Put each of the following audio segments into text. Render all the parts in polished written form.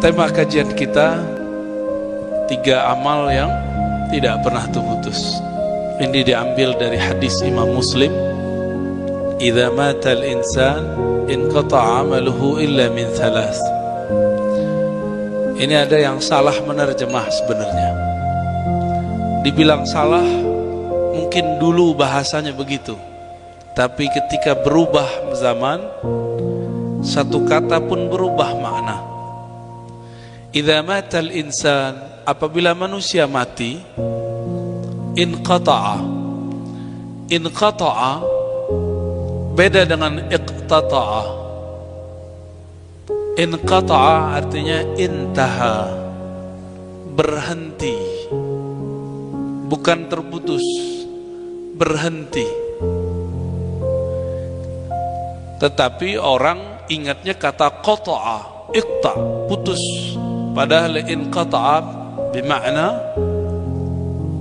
Tema kajian kita 3 amal yang tidak pernah terputus. Ini diambil dari hadis Imam Muslim, "Idza mata al-insan inqata'a 'amaluhu illa min thalath." Ini ada yang salah menerjemah sebenarnya. Dibilang salah, mungkin dulu bahasanya begitu. Tapi ketika berubah zaman, satu kata pun berubah makna. Idza matal insan, apabila manusia mati, inqata'a. Inqata'a beda dengan iqtata'a. Inqata'a artinya intaha, berhenti, bukan terputus, berhenti. Tetapi orang ingatnya kata qata'a, iqta, putus. Padahal inqata'a bermakna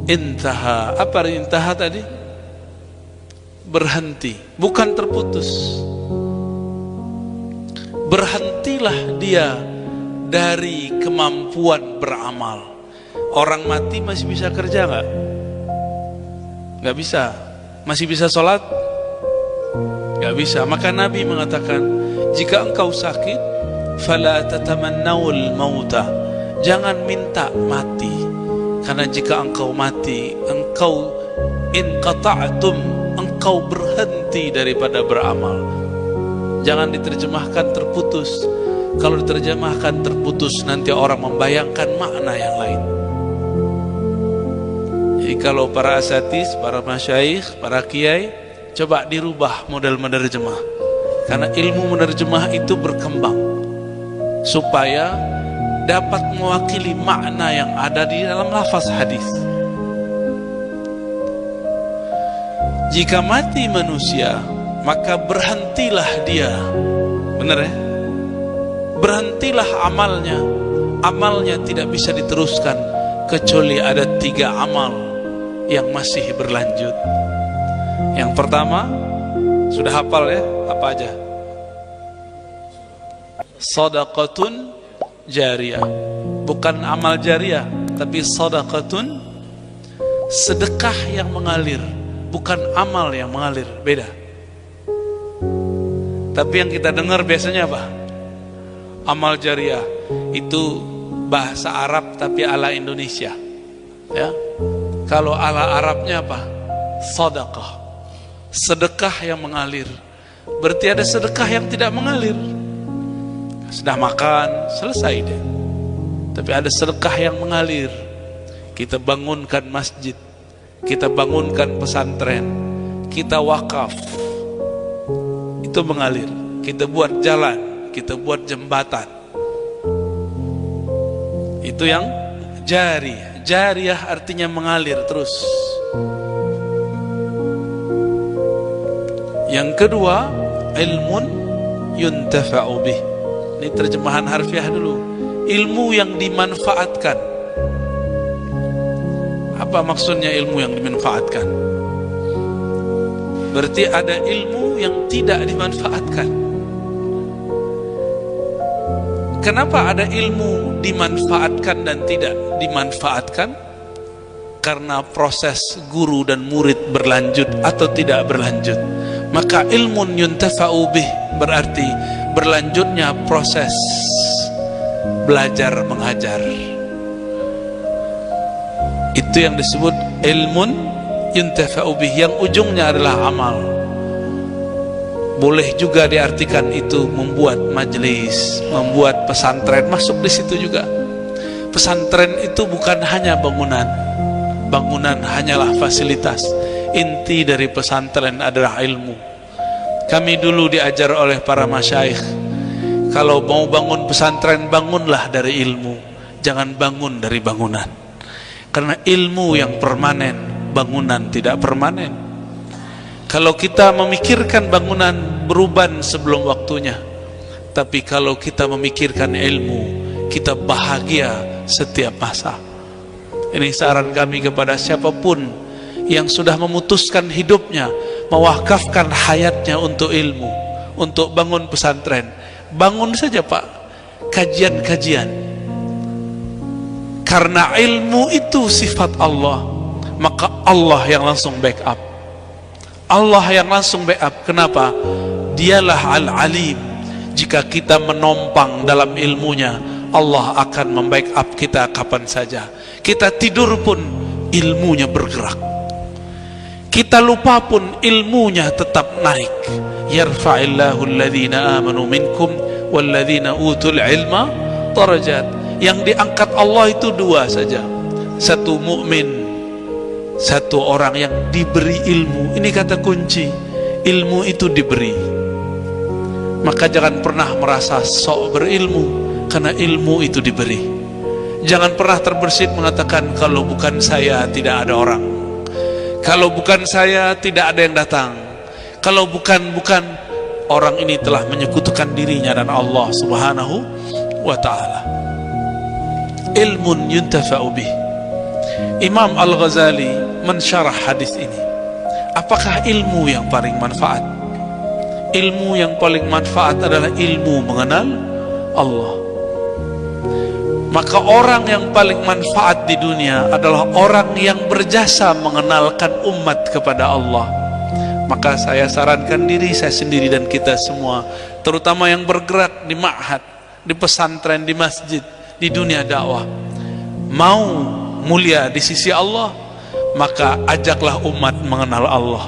intaha. Apa intaha tadi? Berhenti, bukan terputus. Berhentilah dia dari kemampuan beramal. Orang mati masih bisa kerja nggak? Nggak bisa. Masih bisa sholat? Nggak bisa. Maka Nabi mengatakan, jika engkau sakit, fala tatamannawul mauta, jangan minta mati, karena jika engkau mati, engkau inqata'tum, engkau berhenti daripada beramal. Jangan diterjemahkan terputus. Kalau diterjemahkan terputus, nanti orang membayangkan makna yang lain. Jadi kalau para asatis, para masyayikh, para kiai, coba dirubah model menerjemah, karena ilmu menerjemah itu berkembang supaya dapat mewakili makna yang ada di dalam lafaz hadis. Jika mati manusia, maka berhentilah dia. Benar ya? Berhentilah amalnya. Amalnya tidak bisa diteruskan kecuali ada 3 amal yang masih berlanjut. Yang pertama, sudah hafal ya? Apa aja? Shadaqatun jariyah. Bukan amal jariyah, tapi shadaqatun, sedekah yang mengalir, bukan amal yang mengalir. Beda. Tapi yang kita dengar biasanya apa? Amal jariyah itu bahasa Arab tapi ala Indonesia. Ya. Kalau ala Arabnya apa? Shadaqah. Sedekah yang mengalir. Berarti ada sedekah yang tidak mengalir. Sudah makan, selesai deh. Tapi ada sedekah yang mengalir. Kita bangunkan masjid, kita bangunkan pesantren, kita wakaf, itu mengalir. Kita buat jalan, kita buat jembatan, itu yang jariyah. Jariyah artinya mengalir terus. Yang kedua, ilmun yuntafa'u bih. Ini terjemahan harfiah dulu. Ilmu yang dimanfaatkan. Apa maksudnya ilmu yang dimanfaatkan? Berarti ada ilmu yang tidak dimanfaatkan. Kenapa ada ilmu dimanfaatkan dan tidak dimanfaatkan? Karena proses guru dan murid berlanjut atau tidak berlanjut. Maka ilmun yuntafa'u bih berarti berlanjutnya proses belajar mengajar. Itu yang disebut ilmun yuntafa'u bih, yang ujungnya adalah amal. Boleh juga diartikan itu membuat majelis, membuat pesantren, masuk di situ juga. Pesantren itu bukan hanya bangunan. Bangunan hanyalah fasilitas. Inti dari pesantren adalah ilmu. Kami dulu diajar oleh para masyayikh, kalau mau bangun pesantren, bangunlah dari ilmu, jangan bangun dari bangunan. Karena ilmu yang permanen, bangunan tidak permanen. Kalau kita memikirkan bangunan, beruban sebelum waktunya. Tapi kalau kita memikirkan ilmu, kita bahagia setiap masa. Ini saran kami kepada siapapun yang sudah memutuskan hidupnya, mewakafkan hayatnya untuk ilmu, untuk bangun pesantren. Bangun saja Pak, kajian-kajian. Karena ilmu itu sifat Allah, maka Allah yang langsung backup. Allah yang langsung backup. Kenapa? Dialah Al-Alim. Jika kita menompang dalam ilmunya, Allah akan membackup kita kapan saja. Kita tidur pun ilmunya bergerak. Kita lupa pun ilmunya tetap naik. Yarfa'illahu alladhina amanu minkum walladhina utul ilma darajat. Yang diangkat Allah itu dua saja. Satu mukmin, satu orang yang diberi ilmu. Ini kata kunci. Ilmu itu diberi. Maka jangan pernah merasa sok berilmu, karena ilmu itu diberi. Jangan pernah terbersit mengatakan, kalau bukan saya tidak ada orang, kalau bukan saya tidak ada yang datang, kalau bukan orang ini telah menyekutukan dirinya dan Allah subhanahu wa ta'ala. Ilmun yuntafa'u bih. Imam Al-Ghazali mensyarah hadis ini. Apakah ilmu yang paling manfaat? Ilmu yang paling manfaat adalah ilmu mengenal Allah. Maka orang yang paling manfaat di dunia adalah orang yang berjasa mengenalkan umat kepada Allah. Maka saya sarankan diri saya sendiri dan kita semua, terutama yang bergerak di ma'had, di pesantren, di masjid, di dunia dakwah, mau mulia di sisi Allah, maka ajaklah umat mengenal Allah.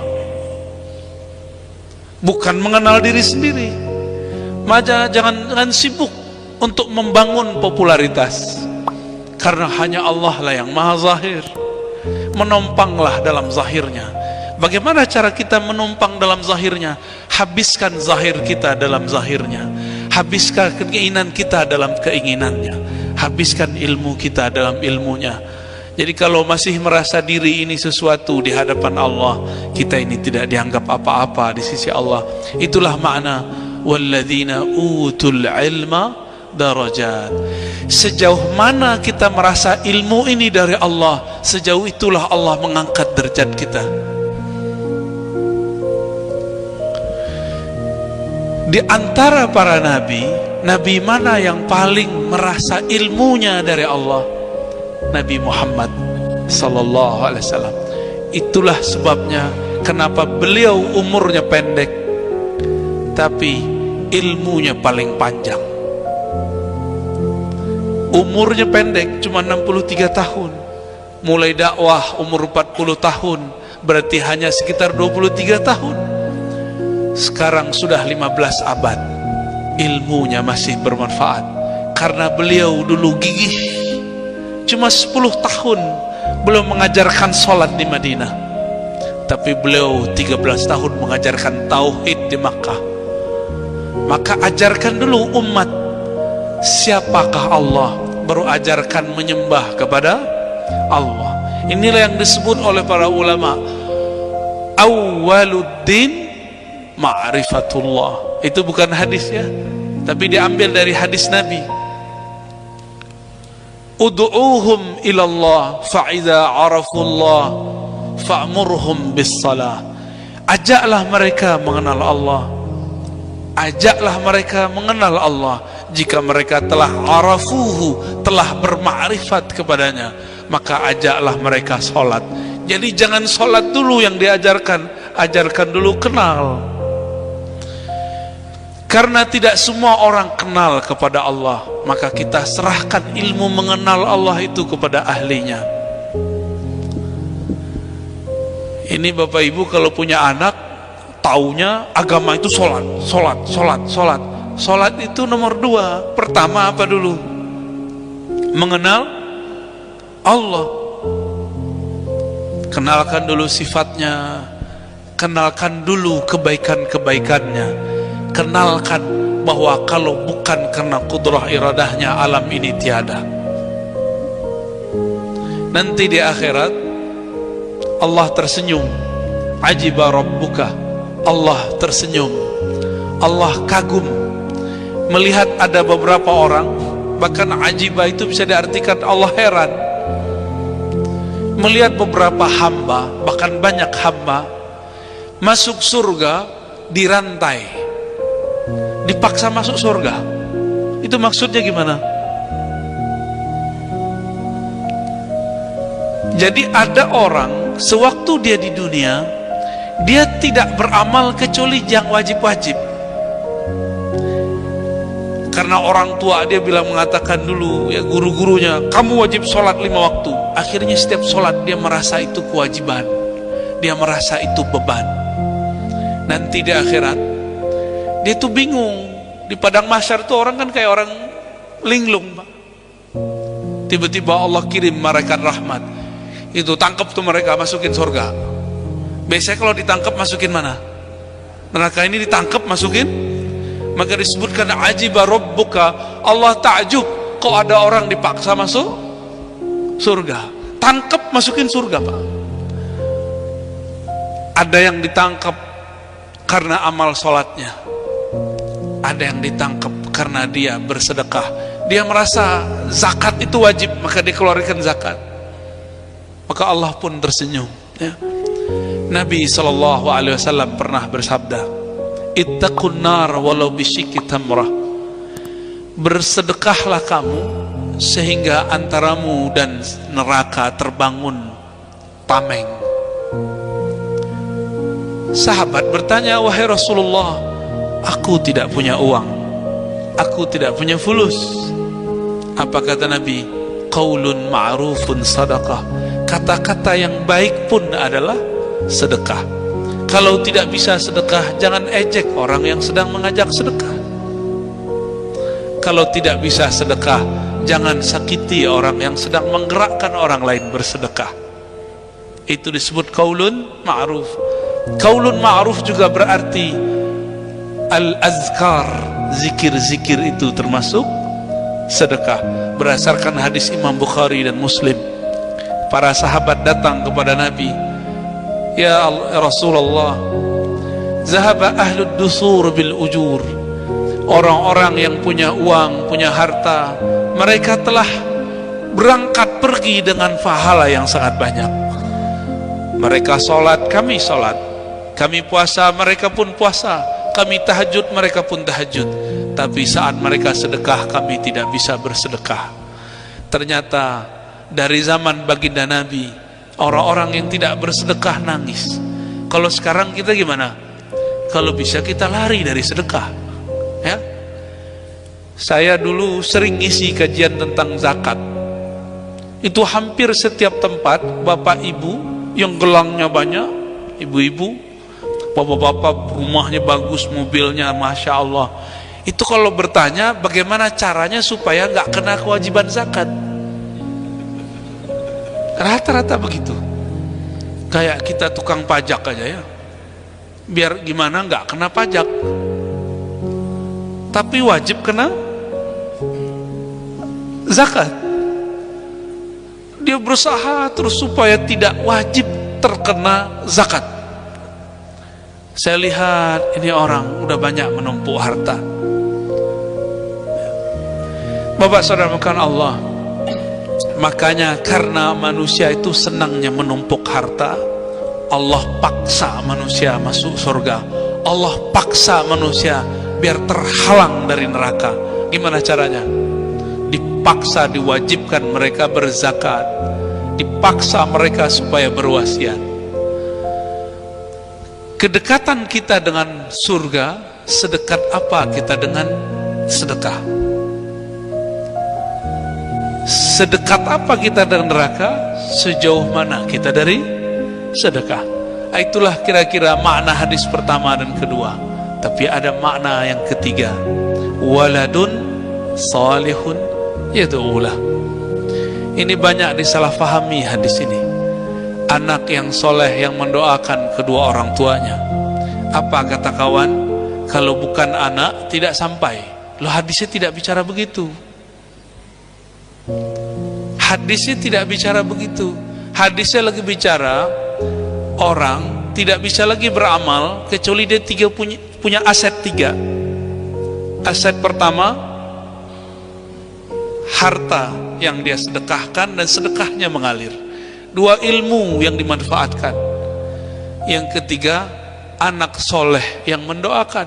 Bukan mengenal diri sendiri. Maka jangan sibuk untuk membangun popularitas, karena hanya Allah lah yang maha zahir. Menompanglah dalam zahirnya. Bagaimana cara kita menumpang dalam zahirnya? Habiskan zahir kita dalam zahirnya, habiskan keinginan kita dalam keinginannya, habiskan ilmu kita dalam ilmunya. Jadi kalau masih merasa diri ini sesuatu di hadapan Allah, kita ini tidak dianggap apa-apa di sisi Allah. Itulah makna walladzina utul ilma darajat. Sejauh mana kita merasa ilmu ini dari Allah, sejauh itulah Allah mengangkat derajat kita. Di antara para nabi, nabi mana yang paling merasa ilmunya dari Allah? Nabi Muhammad sallallahu alaihi wasallam. Itulah sebabnya kenapa beliau umurnya pendek tapi ilmunya paling panjang. Umurnya pendek cuma 63 tahun. Mulai dakwah umur 40 tahun, berarti hanya sekitar 23 tahun. Sekarang sudah 15 abad. Ilmunya masih bermanfaat karena beliau dulu gigih. Cuma 10 tahun belum mengajarkan sholat di Madinah, tapi beliau 13 tahun mengajarkan tauhid di Makkah. Maka ajarkan dulu umat siapakah Allah, baru ajarkan menyembah kepada Allah. Inilah yang disebut oleh para ulama awwaluddin ma'rifatullah. Itu bukan hadis ya, tapi diambil dari hadis Nabi. Ud'uuhum ilallah fa'idha arafullah fa'murhum bis-salah. Ajaklah mereka mengenal Allah. Ajaklah mereka mengenal Allah. Jika mereka telah arafuhu, telah bermakrifat kepadanya, maka ajaklah mereka sholat. Jadi jangan sholat dulu yang diajarkan, ajarkan dulu kenal. Karena tidak semua orang kenal kepada Allah, maka kita serahkan ilmu mengenal Allah itu kepada ahlinya. Ini Bapak Ibu kalau punya anak, taunya agama itu sholat. Sholat itu nomor 2. Pertama apa dulu? Mengenal Allah. Kenalkan dulu sifatnya, kenalkan dulu kebaikan-kebaikannya. Kenalkan bahwa kalau bukan karena kudrah iradahnya, alam ini tiada. Nanti di akhirat Allah tersenyum. Ajiba rabbuka, Allah tersenyum, Allah kagum melihat ada beberapa orang. Bahkan ajiba itu bisa diartikan Allah heran melihat beberapa hamba, bahkan banyak hamba masuk surga dirantai, dipaksa masuk surga. Itu maksudnya gimana? Jadi ada orang sewaktu dia di dunia, dia tidak beramal kecuali yang wajib-wajib. Karena orang tua dia mengatakan dulu, ya guru-gurunya, kamu wajib sholat 5 waktu. Akhirnya setiap sholat dia merasa itu kewajiban, dia merasa itu beban. Nanti di akhirat dia tuh bingung. Di padang mahsyar tuh orang kan kayak orang linglung, Pak. Tiba-tiba Allah kirim malaikat rahmat, itu tangkap tuh mereka, masukin surga. Biasanya kalau ditangkap masukin mana? Neraka. Ini ditangkap masukin. Maka disebutkan ajiba rabbuka, Allah takjub kok ada orang dipaksa masuk surga. Tangkap masukin surga, Pak. Ada yang ditangkap karena amal sholatnya, ada yang ditangkap karena dia bersedekah. Dia merasa zakat itu wajib, maka dikeluarkan zakat. Maka Allah pun tersenyum, ya. Nabi SAW pernah bersabda, ittaqun nar walau bisyikki tamrah. Bersedekahlah kamu sehingga antaramu dan neraka terbangun tameng. Sahabat bertanya, wahai Rasulullah, aku tidak punya uang, aku tidak punya fulus. Apa kata Nabi? Qaulun ma'rufun sadaqah. Kata-kata yang baik pun adalah sedekah. Kalau tidak bisa sedekah, jangan ejek orang yang sedang mengajak sedekah. Kalau tidak bisa sedekah, jangan sakiti orang yang sedang menggerakkan orang lain bersedekah. Itu disebut qaulun ma'ruf. Qaulun ma'ruf juga berarti al-azkar, zikir-zikir itu termasuk sedekah. Berdasarkan hadis Imam Bukhari dan Muslim, para sahabat datang kepada Nabi, ya Rasulullah, zahaba ahlud dusur bil ujur. Orang-orang yang punya uang, punya harta, mereka telah berangkat pergi dengan pahala yang sangat banyak. Mereka sholat, kami sholat. Kami puasa, mereka pun puasa. Kami tahajud, mereka pun tahajud. Tapi saat mereka sedekah, kami tidak bisa bersedekah. Ternyata dari zaman baginda Nabi, orang-orang yang tidak bersedekah nangis. Kalau sekarang kita gimana? Kalau bisa kita lari dari sedekah, ya. Saya dulu sering ngisi kajian tentang zakat. Itu hampir setiap tempat, bapak ibu yang gelangnya banyak, ibu-ibu, bapak-bapak rumahnya bagus, mobilnya masya Allah. Itu kalau bertanya bagaimana caranya supaya nggak kena kewajiban zakat, rata-rata begitu. Kayak kita tukang pajak aja, ya, biar gimana nggak kena pajak, tapi wajib kena zakat. Dia berusaha terus supaya tidak wajib terkena zakat. Saya lihat ini orang udah banyak menumpuk harta. Bapak saudara makan Allah, makanya karena manusia itu senangnya menumpuk harta, Allah paksa manusia masuk surga. Allah paksa manusia biar terhalang dari neraka. Gimana caranya? Dipaksa, diwajibkan mereka berzakat, dipaksa mereka supaya berwasiat. Kedekatan kita dengan surga sedekat apa kita dengan sedekah? Sedekat apa kita dengan neraka? Sejauh mana kita dari sedekah? Itulah kira-kira makna hadis pertama dan kedua. Tapi ada makna yang ketiga, waladun salihun yad'ulah. Ini banyak disalahfahami hadis ini. Anak yang soleh yang mendoakan kedua orang tuanya. Apa kata kawan? Kalau bukan anak tidak sampai. Loh, hadisnya tidak bicara begitu. Hadisnya tidak bicara begitu. Hadisnya lagi bicara orang tidak bisa lagi beramal kecuali dia punya aset tiga. Aset pertama, harta yang dia sedekahkan dan sedekahnya mengalir. Dua, ilmu yang dimanfaatkan. Yang ketiga, anak soleh yang mendoakan.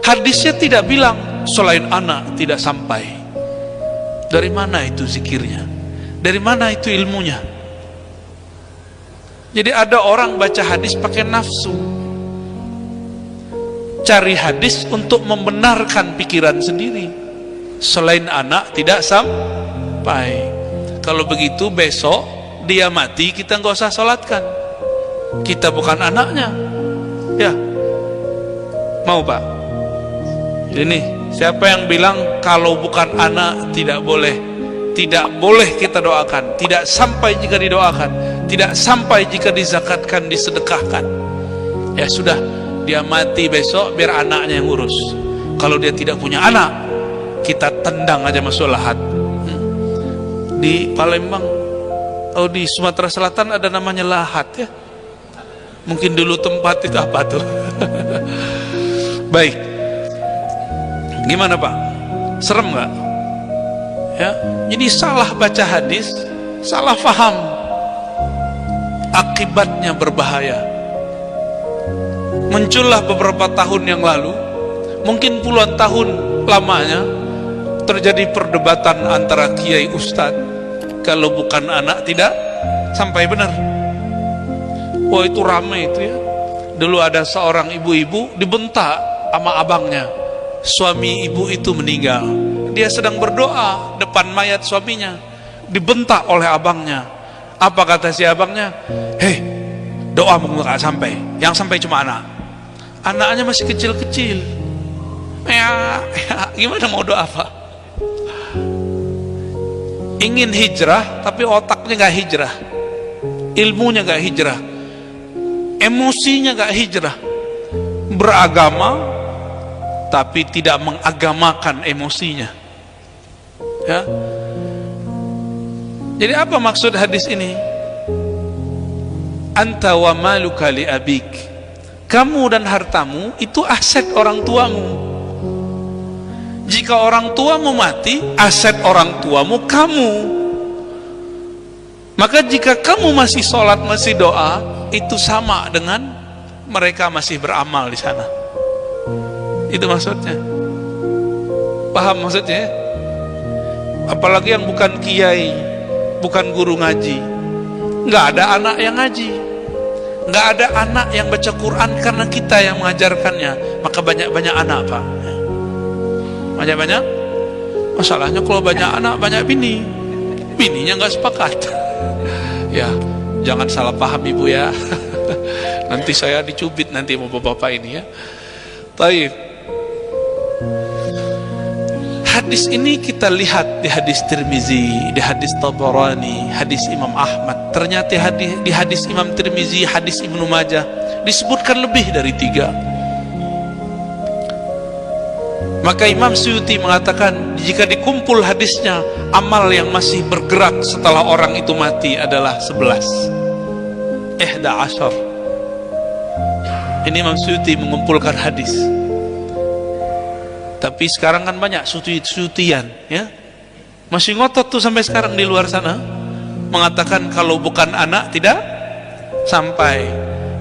Hadisnya tidak bilang selain anak tidak sampai. Dari mana itu zikirnya? Dari mana itu ilmunya? Jadi ada orang baca hadis pakai nafsu, cari hadis untuk membenarkan pikiran sendiri. Selain anak tidak sampai. Kalau begitu besok dia mati, kita nggak usah sholatkan. Kita bukan anaknya. Ya, mau Pak? Ini siapa yang bilang kalau bukan anak tidak boleh? Tidak boleh kita doakan. Tidak sampai jika didoakan. Tidak sampai jika dizakatkan, disedekahkan. Ya sudah, dia mati besok biar anaknya yang urus. Kalau dia tidak punya anak, kita tendang aja masuk lahat. Di Palembang, oh di Sumatera Selatan ada namanya lahat ya. Mungkin dulu tempat itu apa tuh? Baik. Gimana Pak? Serem nggak? Ya, jadi salah baca hadis, salah faham, akibatnya berbahaya. Muncullah beberapa tahun yang lalu, mungkin puluhan tahun lamanya, terjadi perdebatan antara kiai ustadz. Kalau bukan anak tidak sampai, benar. Wah itu ramai itu ya. Dulu ada seorang ibu-ibu dibentak sama abangnya. Suami ibu itu meninggal. Dia sedang berdoa depan mayat suaminya, dibentak oleh abangnya. Apa kata si abangnya? Hei, doamu nggak sampai, yang sampai cuma anak. Anaknya masih kecil-kecil. Ya, gimana mau doa apa? Ingin hijrah tapi otaknya nggak hijrah, ilmunya nggak hijrah, emosinya nggak hijrah. Beragama tapi tidak mengagamakan emosinya. Ya. Jadi apa maksud hadis ini? Anta wa maluka li abik. Kamu dan hartamu itu aset orang tuamu. Jika orang tuamu mati, aset orang tuamu kamu. Maka jika kamu masih sholat, masih doa, itu sama dengan mereka masih beramal di sana. Itu maksudnya. Paham maksudnya? Apalagi yang bukan kiai, bukan guru ngaji, nggak ada anak yang ngaji, nggak ada anak yang baca Quran karena kita yang mengajarkannya. Maka banyak-banyak anak Pak. Banyak-banyak. Masalahnya kalau banyak anak banyak bini, bininya nggak sepakat. Ya, jangan salah paham ibu ya. Nanti saya dicubit nanti sama bapak ini ya. Taib. Hadis ini kita lihat di hadis Tirmizi, di hadis Tabarani, hadis Imam Ahmad. Ternyata di hadis Imam Tirmizi, hadis Ibnu Majah disebutkan lebih dari 3. Maka Imam Suyuti mengatakan, jika dikumpul hadisnya, amal yang masih bergerak setelah orang itu mati adalah 11. 11. Ini Imam Suyuti mengumpulkan hadis. Tapi sekarang kan banyak suyutian ya, masih ngotot tuh sampai sekarang di luar sana, mengatakan kalau bukan anak tidak sampai.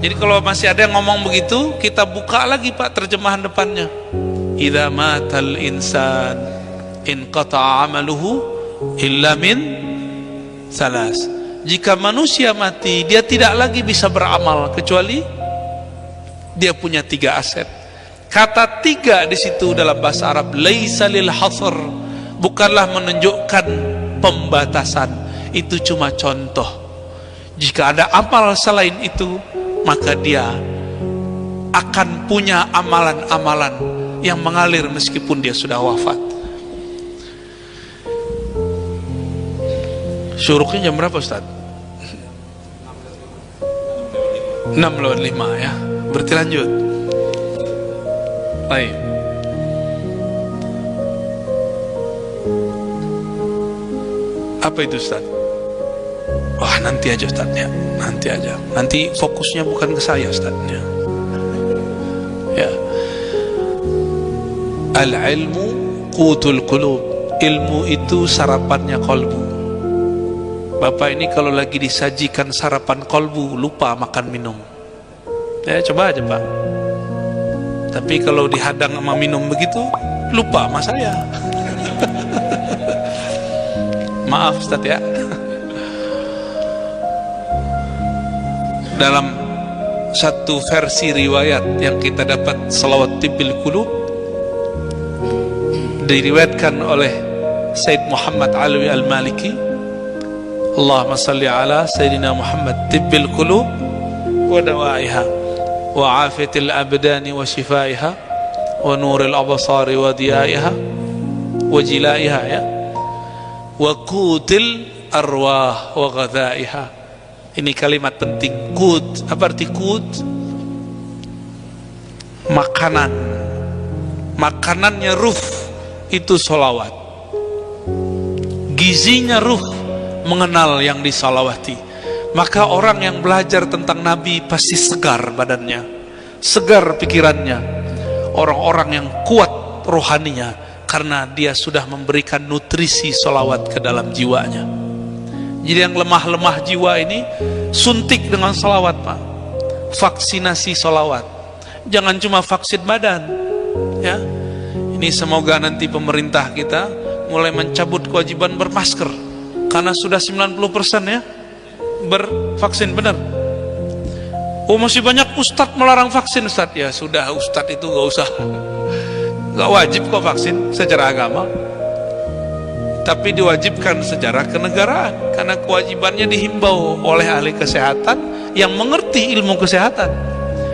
Jadi kalau masih ada yang ngomong begitu, kita buka lagi Pak terjemahan depannya. Idza matal insan inqata'a amaluhu illa min salas. Jika manusia mati, dia tidak lagi bisa beramal kecuali dia punya 3 aset. Kata 3 di situ dalam bahasa Arab laisa lil hasr, bukanlah menunjukkan pembatasan, itu cuma contoh. Jika ada amal selain itu, maka dia akan punya amalan-amalan yang mengalir meskipun dia sudah wafat. Syuruknya jam berapa Ustaz? 6:05 ya. Berarti lanjut. Baik. Apa itu Ustaz? Wah nanti aja Ustaz ya. Nanti aja. Nanti fokusnya bukan ke saya Ustaz ya. Ya. Al-ilmu qutul qulub. Ilmu itu sarapannya kolbu. Bapak ini kalau lagi disajikan sarapan kolbu, lupa makan minum. Ya coba aja Pak. Tapi kalau dihadang sama minum begitu, lupa sama saya. Maaf Ustaz ya. Dalam satu versi riwayat yang kita dapat, salawat tibbil qulub, diriwayatkan oleh Sayyid Muhammad Alwi Al-Maliki, Allahumma salli ala Sayyidina Muhammad tibbil qulub wa dawaiha wa afiyatil abdani wa shifaiha wa nuril absari wa diyaiha wa jilaiha, ya, wa qutil arwah wa ghadaiha. Ini kalimat penting. Qut, apa arti qut? Makanan. Makanannya ruh itu sholawat. Gizinya ruh mengenal yang disalawati. Maka orang yang belajar tentang Nabi pasti segar badannya, segar pikirannya. Orang-orang yang kuat rohaninya, karena dia sudah memberikan nutrisi sholawat ke dalam jiwanya. Jadi yang lemah-lemah jiwa ini suntik dengan sholawat, Pak. Vaksinasi sholawat. Jangan cuma vaksin badan, ya. Ini semoga nanti pemerintah kita mulai mencabut kewajiban bermasker, karena sudah 90% ya bervaksin, benar. Oh, masih banyak ustadz melarang vaksin, Ustadz. Ya sudah, ustadz itu gak usah, gak wajib kok vaksin secara agama, tapi diwajibkan secara kenegaraan, karena kewajibannya dihimbau oleh ahli kesehatan yang mengerti ilmu kesehatan.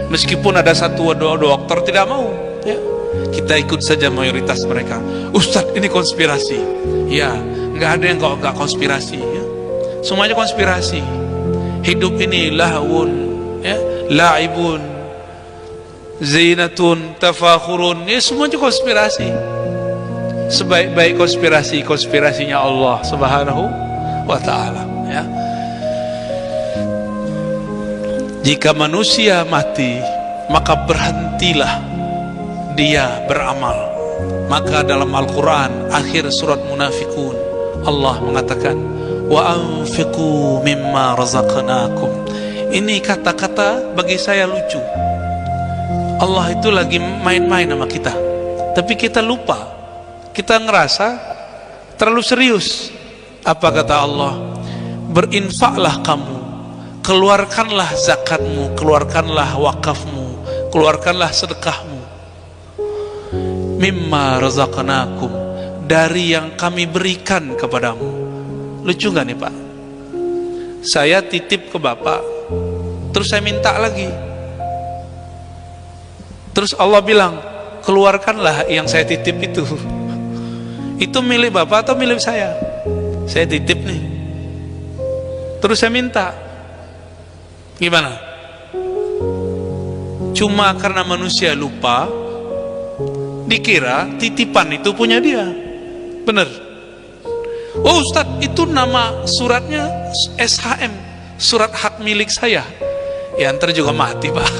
Meskipun ada satu dua dokter tidak mau, ya, kita ikut saja mayoritas mereka. Ustadz, ini konspirasi. Ya, nggak ada yang nggak konspirasi, ya. Semuanya konspirasi. Hidup ini lahun, ya, laibun, zinatun, tafakhurun, ya, semuanya konspirasi. Sebaik-baik konspirasi, konspirasinya Allah Subhanahu wa ta'ala, ya. Jika manusia mati, maka berhentilah dia beramal. Maka dalam Al-Quran akhir surat Munafikun, Allah mengatakan, wa anfiqu mimma razaqnakum. Ini kata-kata bagi saya lucu. Allah itu lagi main-main sama kita, tapi kita lupa. Kita ngerasa terlalu serius. Apa kata Allah? Berinfaklah kamu, keluarkanlah zakatmu, keluarkanlah wakafmu, keluarkanlah sedekahmu. Mimma razaqnakum, dari yang kami berikan kepadamu. Lucu gak nih, Pak? Saya titip ke Bapak, terus saya minta lagi. Terus Allah bilang, keluarkanlah yang saya titip itu. Itu milik Bapak atau milik saya? Saya titip nih, terus saya minta. Gimana? Cuma karena manusia lupa, dikira titipan itu punya dia. Bener. Oh Ustadz, itu nama suratnya SHM, surat hak milik saya. Ya ntar juga mati, Pak.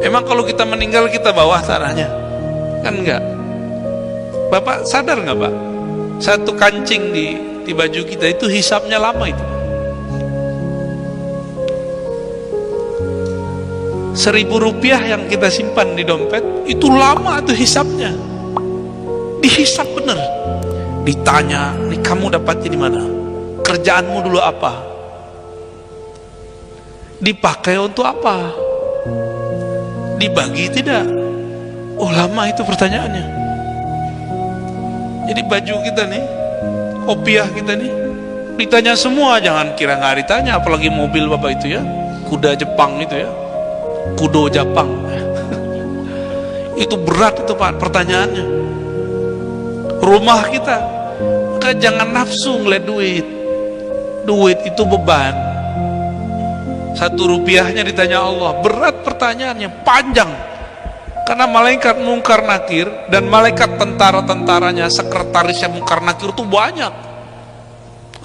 Emang kalau kita meninggal kita bawa tanahnya? Kan enggak. Bapak sadar nggak, Pak? Satu kancing di baju kita itu hisapnya lama itu. 1.000 rupiah yang kita simpan di dompet itu lama tuh hisapnya. Dihisap bener. Ditanya, nih kamu dapatnya di mana? Kerjaanmu dulu apa? Dipakai untuk apa? Dibagi tidak? Oh lama itu pertanyaannya. Jadi baju kita nih, kopiah kita nih, ditanya semua. Jangan kira nggak ditanya, apalagi mobil Bapak itu ya, kuda Jepang itu ya, kudo Jepang. Itu berat itu, Pak, pertanyaannya. Rumah kita, maka jangan nafsu ngeliat duit. Duit itu beban. 1 rupiahnya ditanya Allah, berat pertanyaannya, panjang. Karena malaikat Mungkar Nakir dan malaikat tentara-tentaranya, sekretarisnya Mungkar Nakir itu banyak.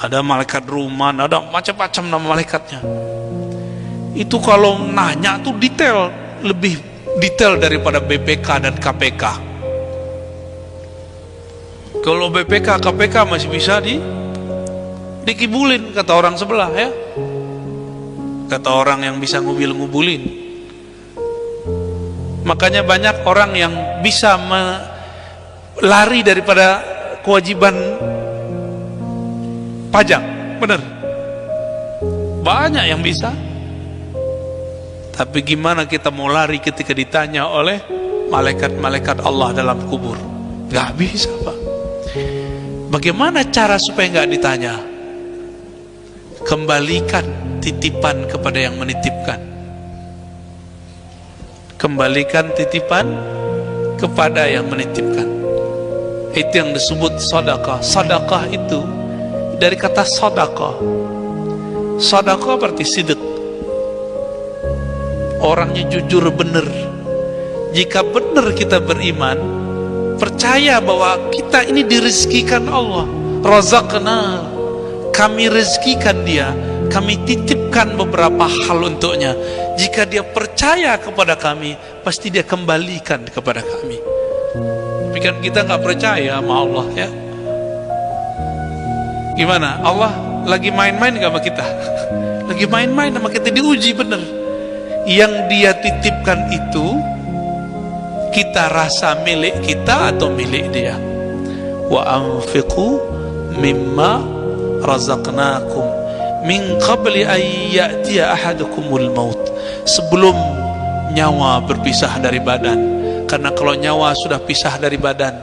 Ada malaikat Ruman, ada macam-macam nama malaikatnya. Itu kalau nanya tuh detail, lebih detail daripada BPK dan KPK. Kalau BPK, KPK masih bisa dikibulin, kata orang sebelah ya. Kata orang yang bisa ngubulin. Makanya banyak orang yang bisa lari daripada kewajiban pajak, benar. Banyak yang bisa. Tapi gimana kita mau lari ketika ditanya oleh malaikat-malaikat Allah dalam kubur? Gak bisa, Pak. Bagaimana cara supaya gak ditanya? Kembalikan titipan kepada yang menitipkan. Kembalikan titipan kepada yang menitipkan. Itu yang disebut sedekah. Sedekah itu dari kata sedekah. Sedekah berarti sidq. Orangnya jujur, benar. Jika benar kita beriman, percaya bahwa kita ini direzekikan Allah. Razaqna, kami rezekikan dia, kami titipkan beberapa hal untuknya. Jika dia percaya kepada kami, pasti dia kembalikan kepada kami. Tapi kan kita nggak percaya sama Allah, ya. Gimana? Allah lagi main-main gak sama kita? Lagi main-main sama kita, diuji bener. Yang dia titipkan itu kita rasa milik kita atau milik dia. Wa anfiqu mimma razaqnakum min qabli an ya'tiya ahadukumul maut. Sebelum nyawa berpisah dari badan. Karena kalau nyawa sudah pisah dari badan,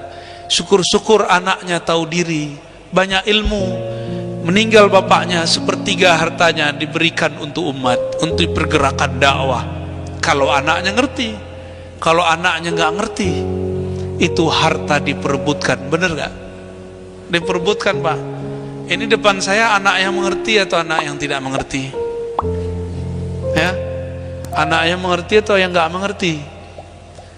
syukur-syukur anaknya tahu diri, banyak ilmu. Meninggal bapaknya, sepertiga hartanya diberikan untuk umat, untuk pergerakan dakwah. Kalau anaknya ngerti. Kalau anaknya nggak ngerti, itu harta diperebutkan. Bener nggak? Diperebutkan, Pak. Ini depan saya anak yang mengerti atau anak yang tidak mengerti? Ya, anak yang mengerti atau yang nggak mengerti?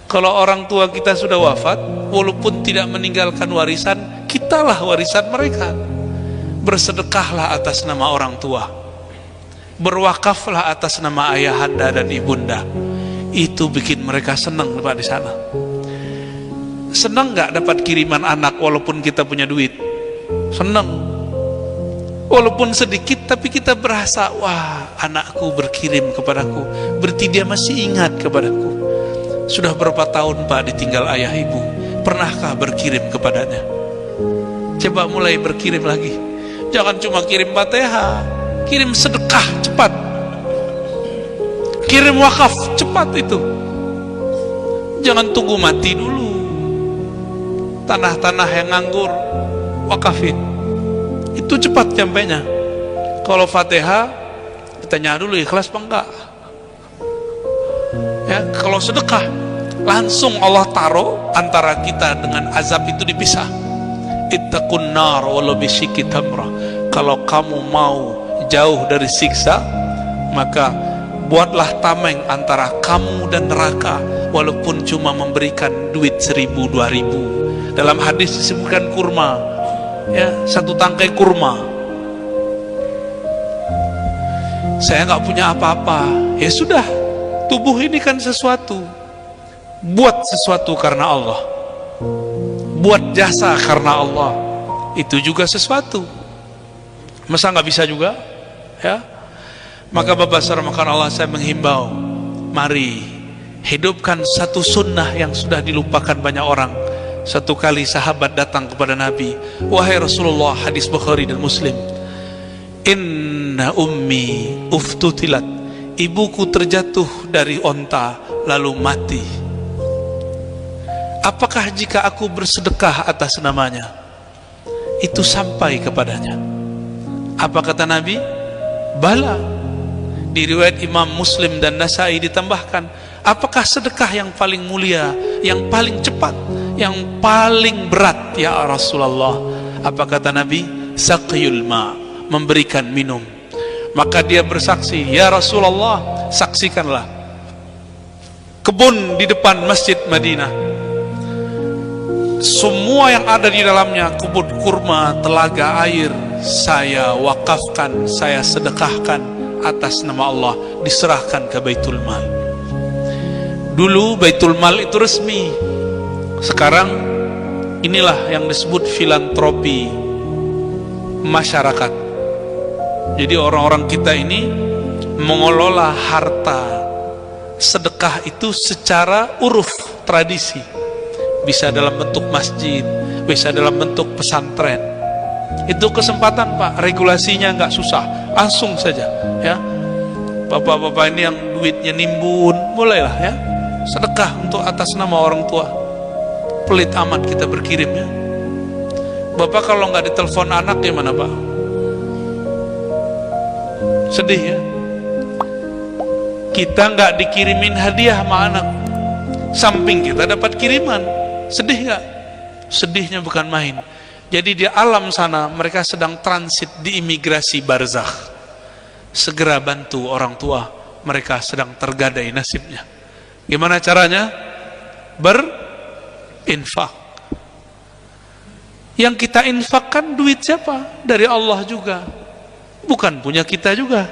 Kalau orang tua kita sudah wafat, walaupun tidak meninggalkan warisan, kitalah warisan mereka. Bersedekahlah atas nama orang tua, berwakaflah atas nama ayahanda dan ibunda. Itu bikin mereka senang, Pak, di sana. Senang nggak dapat kiriman anak walaupun kita punya duit? Senang. Walaupun sedikit, tapi kita berasa, wah, anakku berkirim kepadaku, berarti dia masih ingat kepadaku. Sudah berapa tahun, Pak, ditinggal ayah ibu, pernahkah berkirim kepadanya? Coba mulai berkirim lagi. Jangan cuma kirim Fatihah, kirim sedekah cepat, kirim wakaf cepat itu. Jangan tunggu mati dulu. Tanah-tanah yang nganggur, wakafin. Itu cepat nyampainya. Kalau Fatihah, ditanya dulu ikhlas apa enggak. Ya, kalau sedekah, langsung Allah taruh antara kita dengan azab itu dipisah. Ittaqun nar walau bisyikki tamrah. Kalau kamu mau jauh dari siksa, maka buatlah tameng antara kamu dan neraka, walaupun cuma memberikan duit 1.000, 2.000. Dalam hadis disebutkan kurma, ya, 1 tangkai kurma. Saya nggak punya apa-apa, ya sudah, tubuh ini kan sesuatu. Buat sesuatu karena Allah, buat jasa karena Allah, itu juga sesuatu. Masa nggak bisa juga, ya? Maka Bapak Sarmakan Allah, saya menghimbau, mari hidupkan satu sunnah yang sudah dilupakan banyak orang. Satu kali sahabat datang kepada Nabi, wahai Rasulullah, hadis Bukhari dan Muslim, inna ummi uftutilat, ibuku terjatuh dari onta lalu mati. Apakah jika aku bersedekah atas namanya, itu sampai kepadanya? Apa kata Nabi? Bala. Di riwayat Imam Muslim dan Nasai ditambahkan, apakah sedekah yang paling mulia, yang paling cepat, yang paling berat ya Rasulullah? Apa kata Nabi? Saqyul ma, memberikan minum. Maka dia bersaksi, ya Rasulullah, saksikanlah kebun di depan Masjid Madinah, semua yang ada di dalamnya, kebun kurma, telaga air, saya wakafkan, saya sedekahkan atas nama Allah, diserahkan ke Baitul Mal. Dulu Baitul Mal itu resmi. Sekarang inilah yang disebut filantropi masyarakat. Jadi orang-orang kita ini mengelola harta sedekah itu secara uruf, tradisi. bisa dalam bentuk masjid, bisa dalam bentuk pesantren. Itu kesempatan Pak, regulasinya nggak susah, langsung saja ya. Bapak-bapak ini yang duitnya nimbun, mulailah ya sedekah untuk atas nama orang tua. Pelit amat kita berkirim ya. Bapak kalau nggak ditelepon anak gimana Pak? Sedih ya. Kita nggak dikirimin hadiah sama anak, samping kita dapat kiriman, sedih nggak? Sedihnya bukan main. Jadi di alam sana mereka sedang transit di imigrasi barzakh. Segera bantu orang tua, mereka sedang tergadai nasibnya. Gimana caranya? Berinfak. Yang kita infakkan duit siapa? Dari Allah juga, bukan punya kita juga.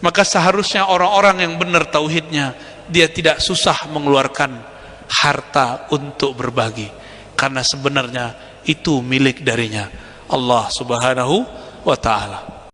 Maka seharusnya orang-orang yang benar tauhidnya, dia tidak susah mengeluarkan harta untuk berbagi, karena sebenarnya itu milik darinya Allah Subhanahu wa ta'ala.